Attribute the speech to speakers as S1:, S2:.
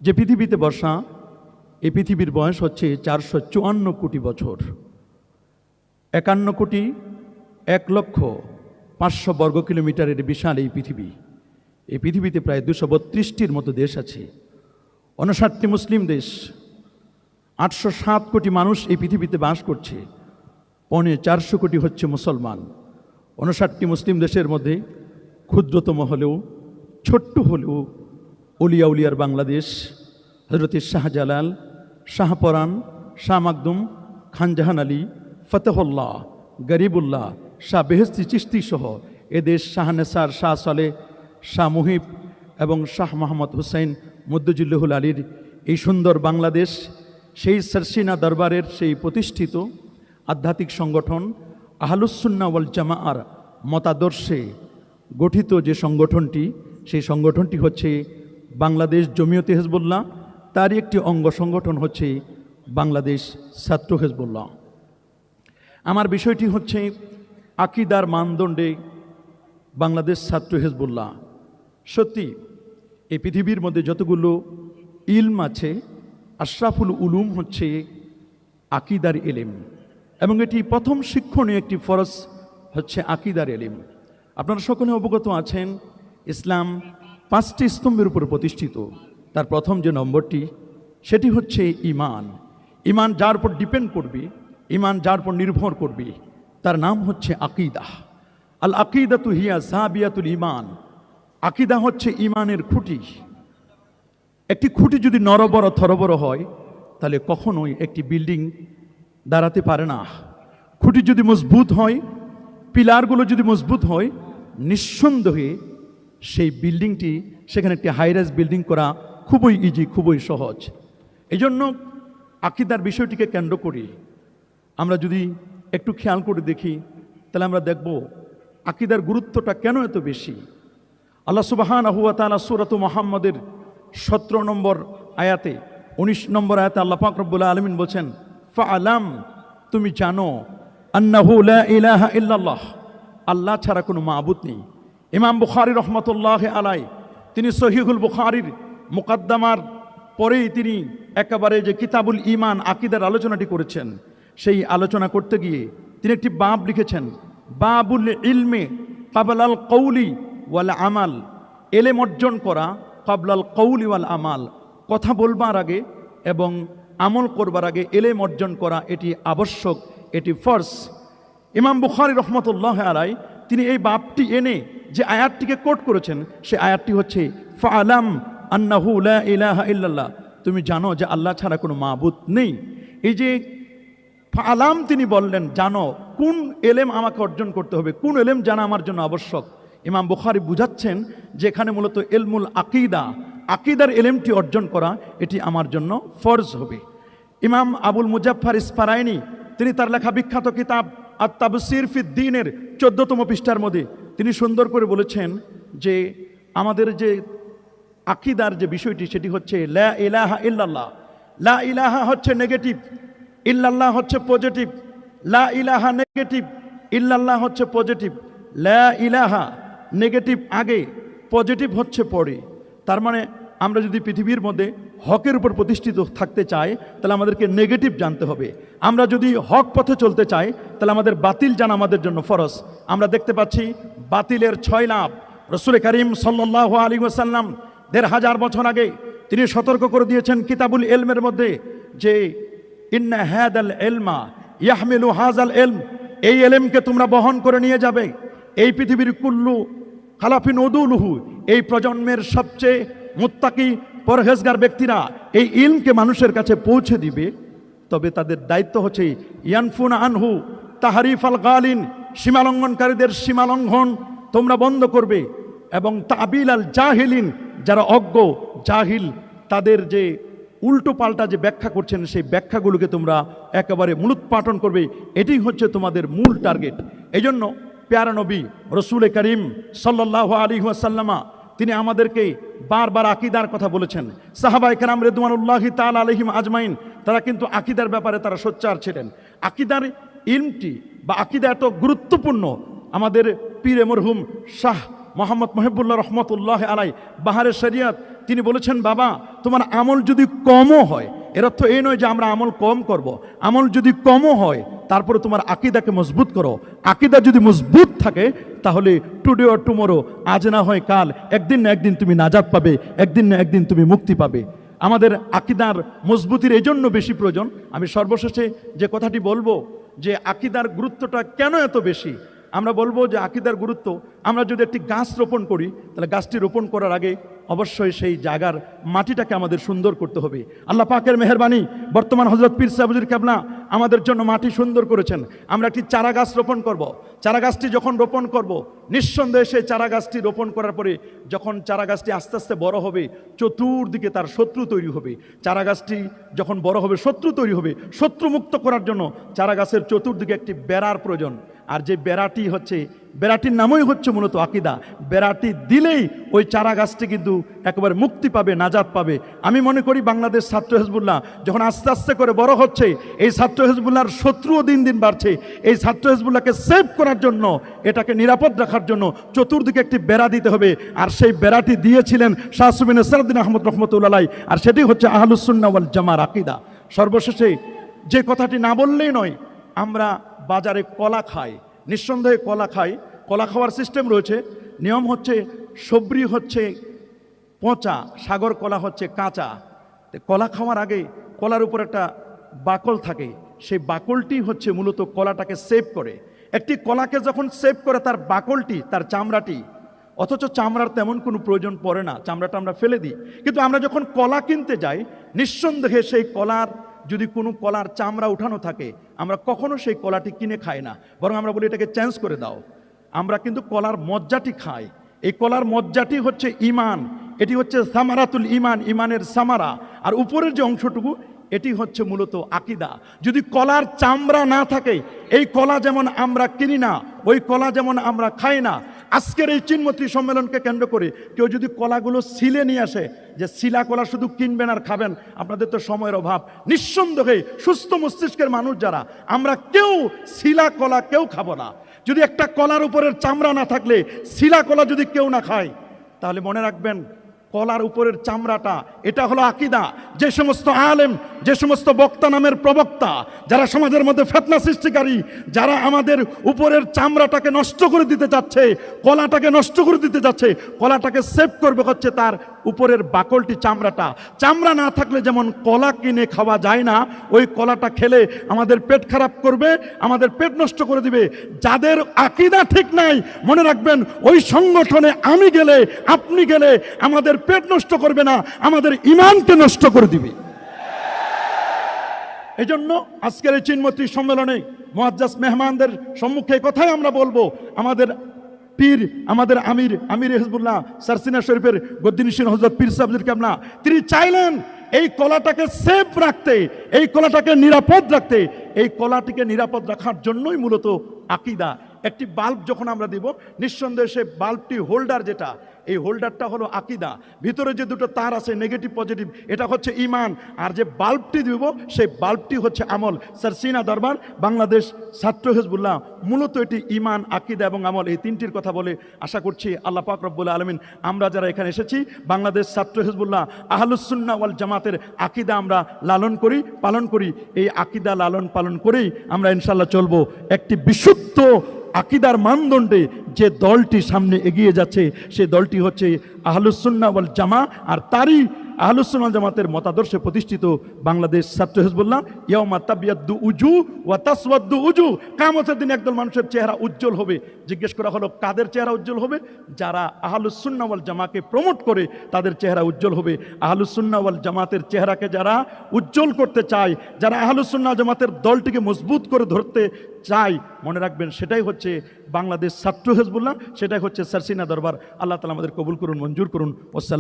S1: যে পৃথিবীতে বসা, এই পৃথিবীর বয়স হচ্ছে 454 কোটি বছর। 51,01,05,000 বর্গ কিলোমিটারের বিশাল এই পৃথিবী। এই পৃথিবীতে প্রায় 232টির মতো দেশ আছে, 59টি মুসলিম দেশ, 807 কোটি মানুষ এই পৃথিবীতে বাস করছে, 450 কোটি হচ্ছে মুসলমান। 59টি মুসলিম দেশের মধ্যে ক্ষুদ্রতম হলেও, ছোট্ট হলেও অলিয়া উলিয়ার বাংলাদেশ, হজরত শাহজালাল, শাহপরান, শাহ মাকদুম, খানজাহান আলী, ফতেহুল্লাহ, গরিবুল্লাহ, শাহ বেহেস্তি চিশতি সহ এদেশ শাহনেসার, শাহ সালেহ, শাহ মুহিব এবং শাহ মোহাম্মদ হুসাইন মুদ্দুজুল্লাহুল আলীর এই সুন্দর বাংলাদেশ, সেই সরসিনা দরবারের সেই প্রতিষ্ঠিত আধ্যাত্মিক সংগঠন আহলুসুন্নাহ ওয়াল জামাআর মতাদর্শে গঠিত যে সংগঠনটি, সেই সংগঠনটি হচ্ছে বাংলাদেশ জমিয়তে হিজবুল্লাহ। তারই একটি অঙ্গ সংগঠন হচ্ছে বাংলাদেশ ছাত্র হিজবুল্লাহ। আমার বিষয়টি হচ্ছে আকীদার মানদণ্ডে বাংলাদেশ ছাত্র হিজবুল্লাহ। সত্যি এই পৃথিবীর মধ্যে যতগুলো ইলম আছে, আশরাফুল উলুম হচ্ছে আকীদার ইলম, এবং এটি প্রথম শিক্ষণীয় একটি ফরজ হচ্ছে আকীদার ইলম। আপনারা সকলে অবগত আছেন, ইসলাম 5টি স্তম্ভের উপর প্রতিষ্ঠিত। তার প্রথম যে নম্বরটি, সেটি হচ্ছে ঈমান। ঈমান যার উপর ডিপেন্ড করবে, ঈমান যার উপর নির্ভর করবে, তার নাম হচ্ছে আকীদা। আল আকীদাতু হিয়া যাবিয়াতুল ঈমান। আকীদা হচ্ছে ঈমানের খুঁটি। একটি খুঁটি যদি নরবর থরবর হয়, তাহলে কখনোই একটি বিল্ডিং দাঁড়াতে পারে না। খুঁটি যদি মজবুত হয়, পিলারগুলো যদি মজবুত হয়, নিঃসন্দেহে সেই বিল্ডিংটি, সেখানে একটি হাইরাইজ বিল্ডিং করা খুবই ইজি, খুবই সহজ। এই জন্য আকীদার বিষয়টিকে কেন্দ্র করে আমরা যদি একটু খেয়াল করে দেখি, তাহলে আমরা দেখব আকীদার গুরুত্বটা কেন এত বেশি। আল্লাহ সুবহানাহু ওয়া তাআলা সূরাত মুহাম্মাদের 17 নম্বর আয়াতে, 19 নম্বর আয়াতে আল্লাহ পাক রব্বুল আলামিন বলেন, ফাআলাম, তুমি জানো, আন্নাহু লা ইলাহা ইল্লাল্লাহ, আল্লাহ ছাড়া কোনো মাবুদ নেই। ইমাম বুখারী রহমতুল্লাহ আলাইহি তিনি সহিহুল বুখারীর মুকদ্দমার পরেই তিনি একেবারে যে কিতাবুল ঈমান আকীদার আলোচনাটি করেছেন, সেই আলোচনা করতে গিয়ে তিনি একটি বাব লিখেছেন, বাবুল ইলমে ক্বাবলাল কওলি ওয়াল আমাল। ইলম অর্জন করা ক্বাবলাল কওলি ওয়াল আমাল, কথা বলবার আগে এবং আমল করবার আগে ইলম অর্জন করা এটি আবশ্যক, এটি ফরজ। ইমাম বুখারী রহমতুল্লাহ আলাইহি তিনি এই বাবটি এনে যে আয়াতটিকে কোট করেছেন, সে আয়াতটি হচ্ছে ফাআলাম আন্নাহু লা ইলাহা ইল্লাল্লাহ, তুমি জানো যে আল্লাহ ছাড়া কোনো মাবুদ নেই। এই যে ফাআলাম তিনি বললেন, জানো, কোন এলেম আমাকে অর্জন করতে হবে, কোন এলেম জানা আমার জন্য আবশ্যক। ইমাম বুখারী বুঝাচ্ছেন যে এখানে মূলত ইলমুল আকীদা, আকীদার এলেমটি অর্জন করা এটি আমার জন্য ফরজ হবে। ইমাম আবুল মুজাফফর ইসফারাইনি তিনি তার লেখা বিখ্যাত কিতাব আত-তাবসীর ফিদ-দ্বীনের 14তম পৃষ্ঠার মধ্যে তিনি সুন্দর করে বলেছেন যে আমাদের যে আকীদার যে বিষয়টি, সেটি হচ্ছে লা ইলাহা ইল্লাল্লাহ। লা ইলাহা হচ্ছে নেগেটিভ, ইল্লাল্লাহ হচ্ছে পজিটিভ। লা ইলাহা নেগেটিভ, ইল্লাল্লাহ হচ্ছে পজিটিভ। লা ইলাহা নেগেটিভ আগে, পজিটিভ হচ্ছে পরে। তার মানে আমরা যদি পৃথিবীর মধ্যে হকের উপর প্রতিষ্ঠিত থাকতে চাই, তাহলে আমাদেরকে নেগেটিভ জানতে হবে। আমরা যদি হক পথে চলতে চাই, তাহলে আমাদের বাতিল জানা আমাদের জন্য ফরজ। আমরা দেখতে পাচ্ছি বাতিলের 6 লাভ। রাসূল করিম সাল্লাল্লাহু আলাইহি ওয়াসাল্লাম 1500 বছর আগে তিনি সতর্ক করে দিয়েছেন কিতাবুল ইলমের মধ্যে যে ইন্না হাদাল ইলমা ইয়াহমিলু হাযাল ইলম, এই ইলমকে তোমরা বহন করে নিয়ে যাবে। এই পৃথিবীর কুল্লু খালাফিন উদুলুহু, এই প্রজন্মের সবচেয়ে মুত্তাকি পরহেজগার ব্যক্তিরা এই ইলমকে মানুষের কাছে পৌঁছে দিবে। তবে তাদের দায়িত্ব হচ্ছে ইয়ানফুনা আনহু তাহরিফাল গালিন, সীমালঙ্ঘনকারীদের সীমালঙ্ঘন তোমরা বন্ধ করবে, এবং তাবিল আল জাহিলিন, যারা অজ্ঞ জাহিল তাদের যে উল্টো পাল্টা যে ব্যাখ্যা করছেন, সেই ব্যাখ্যাগুলোকে তোমরা একেবারে মূলোৎপাটন করবে। এটাই হচ্ছে তোমাদের মূল টার্গেট। এই জন্য প্যারা নবী রাসূল করিম সাল্লাল্লাহু আলাইহি ওয়াসাল্লাম তিনি আমাদেরকে বারবার আকীদার কথা বলেছেন। সাহাবায়ে কেরাম রিদওয়ানুল্লাহি তাআলা আলাইহিম আজমাইন তারা কিন্তু আকীদার ব্যাপারে তারা সোচ্চার ছিলেন। আকীদার ইলমটি বা আকীদা এত গুরুত্বপূর্ণ, আমাদের পীরে মরহুম শাহ মোহাম্মদ মহিবুল্লাহ রহমতুল্লাহ আলাই বাহারে শরিয়াত, তিনি বলেছেন, বাবা তোমার আমল যদি কমও হয়, এর অর্থ এই নয় যে আমরা আমল কম করব, আমল যদি কমও হয় তারপরে তোমার আকিদাকে মজবুত করো। আকিদা যদি মজবুত থাকে তাহলে টুডে অর টুমোরো, আজ না হয় কাল, একদিন না একদিন তুমি নাজাত পাবে, একদিন না একদিন তুমি মুক্তি পাবে। আমাদের আকিদার মজবুতির এই জন্য বেশি প্রয়োজন। আমি সর্বশেষে যে কথাটি বলবো যে আকিদার গুরুত্বটা কেন এত বেশি, আমরা বলবো যে আকিদার গুরুত্ব, আমরা যদি একটি গাছ রোপণ করি তাহলে গাছটি রোপণ করার আগে অবশ্যই সেই জায়গার মাটিটাকে আমাদের সুন্দর করতে হবে। আল্লাহ পাকের মেহেরবানি, বর্তমান হযরত পীর সাহেব হুজুর কেবলা আমাদের জন্য মাটি সুন্দর করেছেন। আমরা একটি চারা গাছ রোপণ করব। চারা গাছটি যখন রোপণ করব, নিঃসন্দেহে সেই চারা গাছটি রোপণ করার পরে যখন চারা গাছটি আস্তে আস্তে বড় হবে, চতুর্দিকে তার শত্রু তৈরি হবে। চারা গাছটি যখন বড় হবে, শত্রু তৈরি হবে। শত্রু মুক্ত করার জন্য চারা গাছের চতুর্দিকে একটি বেড়ার প্রয়োজন। আর যে বেড়াটি হচ্ছে, বেড়াটির নামই হচ্ছে মূলত আকিদা। বেড়াটি দিলেই ওই চারা গাছটি কিন্তু একেবারে মুক্তি পাবে, নাজাত পাবে। আমি মনে করি বাংলাদেশ ছাত্র হিজবুল্লাহ যখন আস্তে আস্তে করে বড় হচ্ছে, এই ছাত্র হিজবুল্লাহর শত্রুও দিন দিন বাড়ছে। এই ছাত্র হিজবুল্লাহকে সেভ করার জন্য, এটাকে নিরাপদ রাখার জন্য চতুর্দিকে একটি বেড়া দিতে হবে। আর সেই বেড়াটি দিয়েছিলেন শাহ সুফি নসরুদ্দিন আহমদ রহমতুল্লাহ, আর সেটি হচ্ছে আহলুস সুন্নাহ ওয়াল জামার আকিদা। সর্বশেষে যে কথাটি না বললেই নয়, আমরা বাজারে কলা খাই, নিঃসন্দেহে কলা খাই। কলা খাওয়ার সিস্টেম রয়েছে, নিয়ম হচ্ছে সবরি হচ্ছে পচা, সাগর কলা হচ্ছে কাঁচা। কলা খাওয়ার আগে কলার উপর একটা বাকল থাকে, সেই বাকলটি হচ্ছে মূলত কলাটাকে সেভ করে। একটি কলাকে যখন সেভ করে তার বাকলটি, তার চামড়াটি, অথচ চামড়ার তেমন কোনো প্রয়োজন পড়ে না, চামড়াটা আমরা ফেলে দিই। কিন্তু আমরা যখন কলা কিনতে যাই, নিঃসন্দেহে সেই কলার যদি কোনো কলার চামড়া উঠানো থাকে, আমরা কখনো সেই কলাটি কিনে খাই না, বরং আমরা বলি এটাকে চেঞ্জ করে দাও। আমরা কিন্তু কলার মজ্জাটি খাই। এই কলার মজ্জাটি হচ্ছে ইমান, এটি হচ্ছে সামারাতুল ইমান, ইমানের সামারা। আর উপরের যে অংশটুকু, এটি হচ্ছে মূলত আকিদা। যদি কলার চামড়া না থাকে, এই কলা যেমন আমরা কিনি না, ওই কলা যেমন আমরা খাই না। আজকের এই চিন্মত্রী সম্মেলনকে কেন্দ্র করে কেউ যদি কলাগুলো সিলে নিয়ে আসে, যে শিলা কলা শুধু কিনবেন আর খাবেন, আপনাদের তো সময়ের অভাব। নিঃসন্দেহে সুস্থ মস্তিষ্কের মানুষ যারা, আমরা কেউ শিলা কলা কেউ খাবো না। যদি একটা কলার উপরের চামড়া না থাকলে, শিলা কলা যদি কেউ না খায়, তাহলে মনে রাখবেন কলার উপরের চামড়াটা, এটা হলো আকিদা। যে সমস্ত আলেম, যে সমস্ত বক্তা নামের প্রবক্তা, যারা সমাজের মধ্যে ফিতনা সৃষ্টিকারী, যারা আমাদের উপরের চামড়াটাকে নষ্ট করে দিতে যাচ্ছে, কলাটাকে নষ্ট করে দিতে যাচ্ছে, কলাটাকে সেভ করবে হচ্ছে তার উপরের বাকলটি, চামড়াটা। চামড়া না থাকলে যেমন কলা কিনে খাওয়া যায় না, ওই কলাটা খেলে আমাদের পেট খারাপ করবে, আমাদের পেট নষ্ট করে দিবে। যাদের আকিদা ঠিক নাই, মনে রাখবেন ওই সংগঠনে আমি গেলে, আপনি গেলে আমাদের পেট নষ্ট করবে না, আমাদের ঈমানকে নষ্ট করে দিবে। এজন্য আজকের এই চিন্মত্রী সম্মেলনে মুআজ্জাজ মেহমানদের সম্মুখে কথাই আমরা বলবো। আমাদের পীর, আমাদের আমির হিজবুল্লাহ সারসিনা শরীফের গদ্দিনিশিন হযরত পীর সাহেব কেবলা, তিনি চাইলেন এই কলাটাকে সেফ রাখতে, এই কলাটাকে নিরাপদ রাখতে। এই কলাটিকে নিরাপদ রাখার জন্যই মূলত আকিদা। একটি বাল্ব যখন আমরা দিব, নিঃসন্দেহে সে বাল্বটি হোল্ডার, যেটা এই হোল্ডারটা হলো আকিদা। ভিতরে যে দুটো তার আছে, নেগেটিভ পজিটিভ, এটা হচ্ছে ঈমান। আর যে বাল্বটি দিব, সেই বাল্বটি হচ্ছে আমল। সারসিনা দরবার বাংলাদেশ ছাত্র হিজবুল্লাহ মূলত এটি ঈমান, আকিদা এবং আমল, এই তিনটির কথা বলে আশা করছি আল্লাহ পাক রব্বুল আলামিন, আমরা যারা এখানে এসেছি বাংলাদেশ ছাত্র হিজবুল্লাহ আহলুস সুন্নাহ ওয়াল জামাতের আকিদা আমরা লালন করি, পালন করি। এই আকিদা লালন পালন করেই আমরা ইনশাআল্লাহ চলবো। একটি বিশুদ্ধ আকিদার মানদণ্ডে যে দলটি সামনে এগিয়ে যাচ্ছে, সেই দলটি হচ্ছে আহলুস সুন্নাহ ওয়াল জামা। আর তারই আহলুস সুন্নাহ ওয়াল জামাতের মতাদর্শে প্রতিষ্ঠিত বাংলাদেশ ছাত্র হিজবুল্লাহ। ইয়াউমা তাবিয়াদ্দু উজু ওয়া তাসওয়াদ্দু উজু, কিয়ামতের দিন একদল মানুষের চেহারা উজ্জ্বল হবে। জিজ্ঞেস করা হলো কাদের চেহারা উজ্জ্বল হবে? যারা আহলুস সুন্নাহ ওয়াল জামাকে প্রমোট করে, তাদের চেহারা উজ্জ্বল হবে। আহলুস সুন্নাহ ওয়াল জামাতের চেহারাকে যারা উজ্জ্বল করতে চায়, যারা আহলুস সুন্নাহ জামাতের দলটিকে মজবুত করে ধরতে চাই, মনে রাখবেন সেটাই হচ্ছে বাংলাদেশ ছাত্র হিজবুল্লাহ, সেটাই হচ্ছে সারসিনা দরবার। আল্লাহ তাআলা আমাদের কবুল করুন, মঞ্জুর করুন।